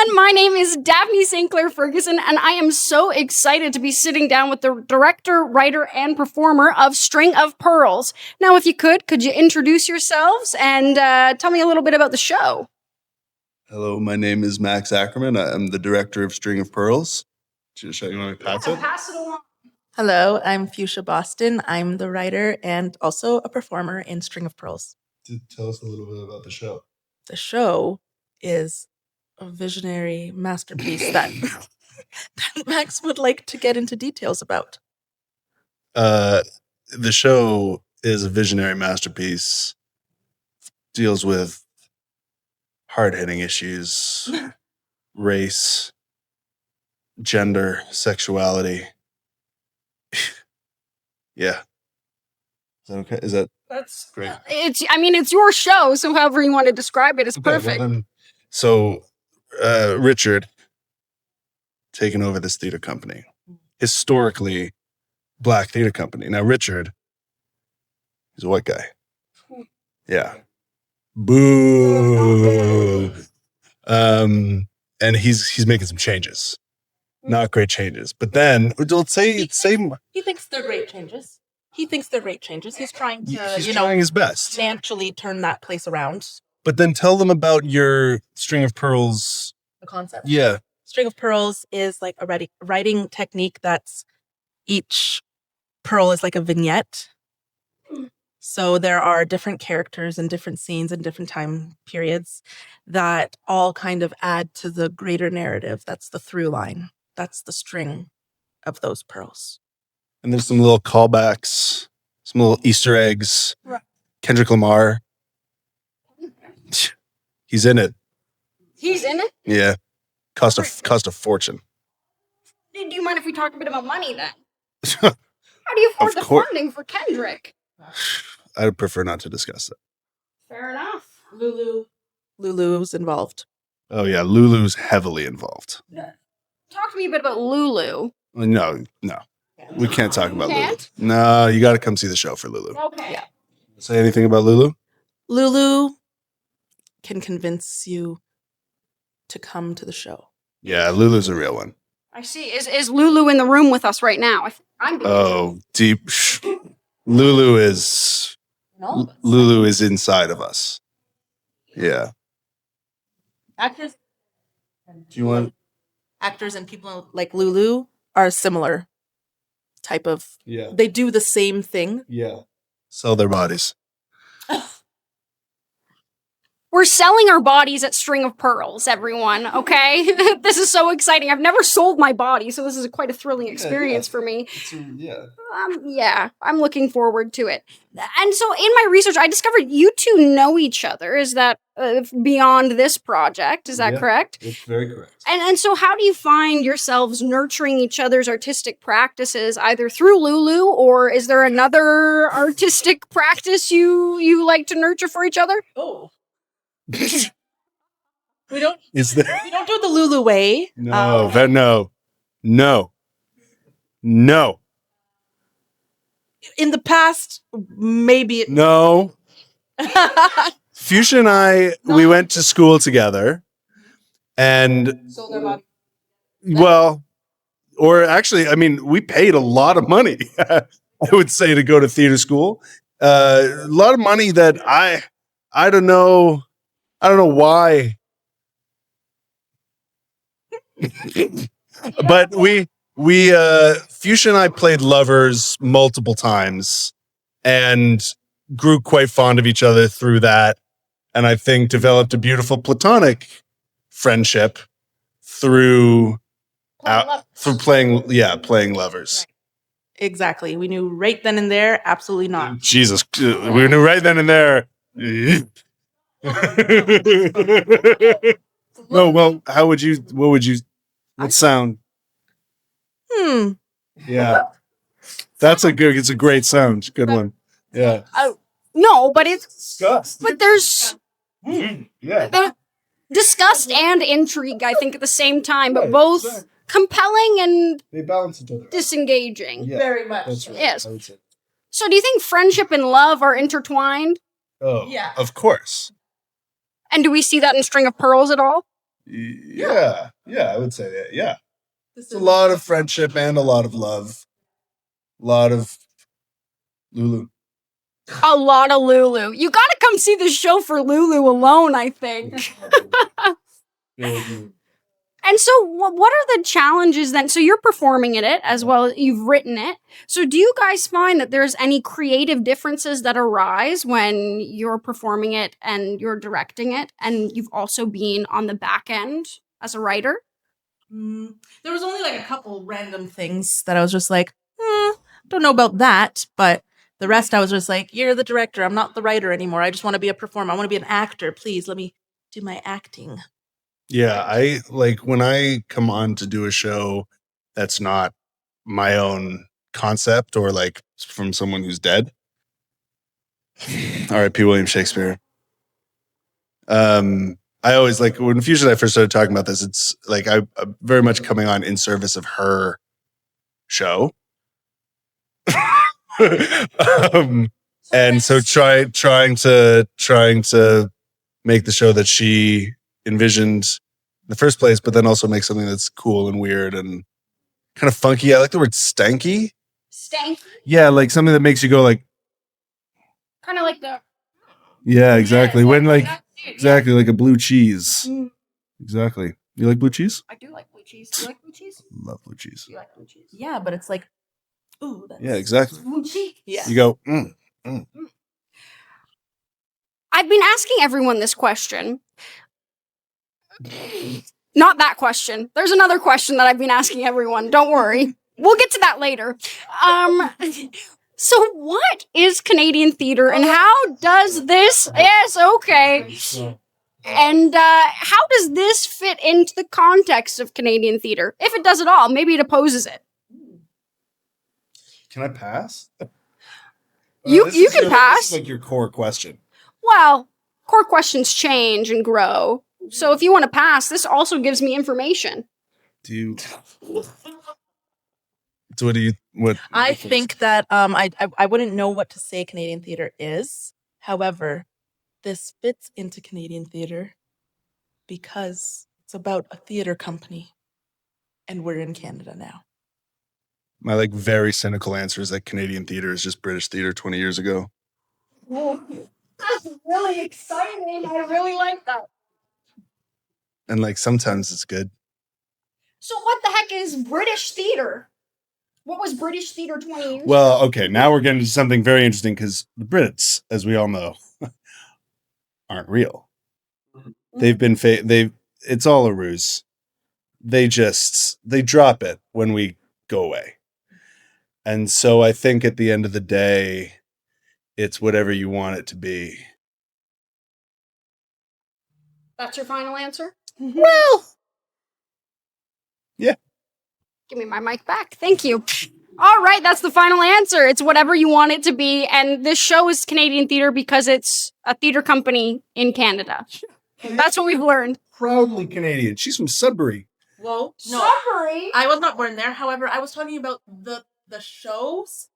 everyone. My name is Daphne St. Clair Ferguson, and I am so excited to be sitting down with the director, writer, and performer of String of Pearls. Now, if you could you introduce yourselves and tell me a little bit about the show? Hello, my name is Max Ackerman. I'm the director of String of Pearls. You want me to pass it? Pass it along. Hello, I'm Fuschia Boston. I'm the writer and also a performer in String of Pearls. Tell us a little bit about the show. The show is a visionary masterpiece that Max would like to get into details about. The show is a visionary masterpiece, deals with hard-hitting issues, race, gender, sexuality. Yeah. Is that okay? That's great? It's your show, so however you want to describe it is perfect. Well, so, Richard, taking over this theater company, historically black theater company. Now, Richard, he's a white guy. Yeah. Boo. And he's making some changes. Not great changes. But then, let's say he thinks they're great changes. He's trying to, trying his best. Financially turn that place around. But then tell them about your String of Pearls. The concept. Yeah. String of Pearls is like a writing technique that's each pearl is like a vignette. So there are different characters and different scenes and different time periods that all kind of add to the greater narrative. That's the through line. That's the string of those pearls. And there's some little callbacks, some little Easter eggs. Right. Kendrick Lamar. He's in it. He's in it? Yeah. Cost a fortune. Do you mind if we talk a bit about money then? How do you afford the funding for Kendrick? I would prefer not to discuss that. Fair enough. Lulu's involved. Oh yeah, Lulu's heavily involved. Talk to me a bit about Lulu. No. We can't talk about Lulu. No, you got to come see the show for Lulu. Okay. Yeah. Say anything about Lulu? Lulu can convince you to come to the show. Yeah, Lulu's a real one. I see. Is Lulu in the room with us right now? Deep. Lulu is inside of us. Yeah. Actors and people like Lulu are similar type of. Yeah. They do the same thing. Yeah. Sell their bodies. We're selling our bodies at String of Pearls, everyone, okay? This is so exciting. I've never sold my body, so this is quite a thrilling experience for me. I'm looking forward to it. And so in my research, I discovered you two know each other. Is that beyond this project? Is that correct? It's very correct. And so how do you find yourselves nurturing each other's artistic practices, either through Lulu, or is there another artistic practice you like to nurture for each other? Oh. We don't do the Lulu way. No. In the past, maybe. No. Fuschia and I, we went to school together, and Sold our body. Well, or actually, we paid a lot of money. I would say to go to theater school, a lot of money that I don't know. I don't know why. But Fuschia and I played lovers multiple times and grew quite fond of each other through that. And I think developed a beautiful platonic friendship through playing lovers. Exactly. We knew right then and there, absolutely not. Jesus. We knew right then and there. No, well, what sound? Yeah. It's a great sound. Good one. Yeah. No, but it's disgust. But there's yeah. Disgust and intrigue, I think, at the same time, but both compelling and they balance each other. Disengaging. Yeah, very much. That's right. Yes. So do you think friendship and love are intertwined? Oh, yeah. Of course. And do we see that in String of Pearls at all? Yeah, I would say that. Yeah, This it's a lot of friendship and a lot of love, a lot of Lulu. A lot of Lulu. You gotta come see the show for Lulu alone, I think. And so, what are the challenges then? So you're performing in it as well as you've written it. So do you guys find that there's any creative differences that arise when you're performing it and you're directing it, and you've also been on the back end as a writer? There was only like a couple random things that I was just like, don't know about that, but the rest I was just like, you're the director. I'm not the writer anymore. I just want to be a performer. I want to be an actor. Please let me do my acting. Yeah, I like when I come on to do a show that's not my own concept or like from someone who's dead. R.I.P. William Shakespeare. I always like when Fuschia and I first started talking about this, it's like I'm very much coming on in service of her show. And so trying to make the show that she envisioned in the first place, but then also make something that's cool and weird and kind of funky. I like the word stanky. Stanky? Yeah, like something that makes you go like. Kind of like the... Yeah, exactly. Yeah, when like exactly like a blue cheese. Exactly. You like blue cheese? I do like blue cheese. Do you like blue cheese? Love blue cheese. Do you like blue cheese? Yeah, but it's like, ooh. Yeah, exactly. Blue cheese. Yeah. You go. I've been asking everyone this question. Not that question. There's another question that I've been asking everyone. Don't worry. We'll get to that later. So what is Canadian theater and how does this... Yes, okay. And how does this fit into the context of Canadian theater? If it does at all, maybe it opposes it. Can I pass? You can pass. This is like your core question. Well, core questions change and grow. So if you want to pass, this also gives me information. What I think that I wouldn't know what to say Canadian theater is. However, this fits into Canadian theater because it's about a theater company and we're in Canada now. My like very cynical answer is that Canadian theater is just British theater 20 years ago. Well, that's really exciting. I really like that. And like sometimes it's good. So what the heck is British theater? What was British theater 20 years ago? Well, okay, now we're getting to something very interesting because the Brits, as we all know, aren't real. They've been it's all a ruse. They drop it when we go away. And so I think at the end of the day, it's whatever you want it to be. That's your final answer? Well, yeah. Give me my mic back. Thank you. All right, that's the final answer. It's whatever you want it to be. And this show is Canadian theater because it's a theater company in Canada. That's what we've learned. Proudly Canadian. She's from Sudbury. Whoa. No, Sudbury? I was not born there. However, I was talking about the shows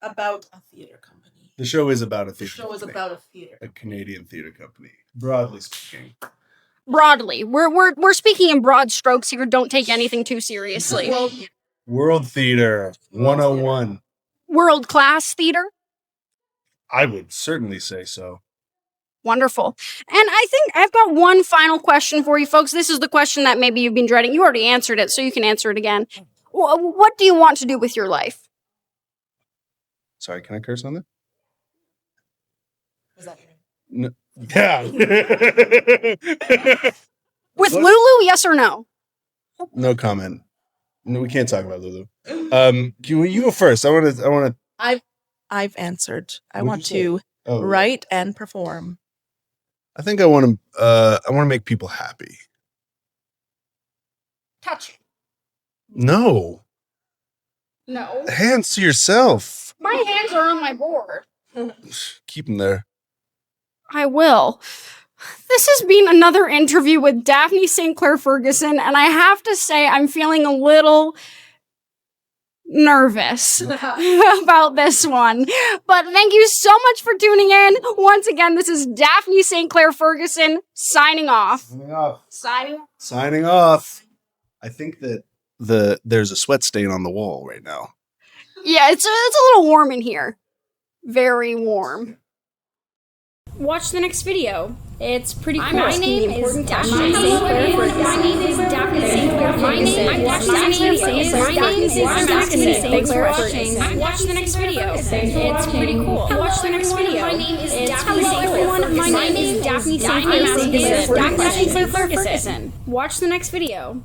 about a theater company. The show is about a theater The show is company. about a theater. A Canadian theater company, broadly speaking. Broadly. We're speaking in broad strokes here. Don't take anything too seriously. World Theater 101. World-class theater? I would certainly say so. Wonderful. And I think I've got one final question for you folks. This is the question that maybe you've been dreading. You already answered it, so you can answer it again. What do you want to do with your life? Sorry, can I curse on that? Was that No. Yeah. With Lulu, yes or no? No comment. No, we can't talk about Lulu. You go first. I want to. I've answered. I What'd want you to write and perform. I think I want to make people happy. Touch. No. No. Hands to yourself. My hands are on my board. Keep them there. I will. This has been another interview with Daphne St. Clair Ferguson, and I have to say I'm feeling a little nervous about this one. But thank you so much for tuning in. Once again, this is Daphne St. Clair Ferguson signing off. Signing off. I think that there's a sweat stain on the wall right now. Yeah, it's a little warm in here. Very warm. Watch the next video. It's pretty cool. My name is Daphne St. Clair Ferguson. My name is Daphne St. Clair Ferguson. Thanks for watching. Watch the next video. It's pretty cool. Watch the next video. My name is Daphne St. Clair Ferguson. My name is Daphne St. Clair Ferguson. Watch the next video.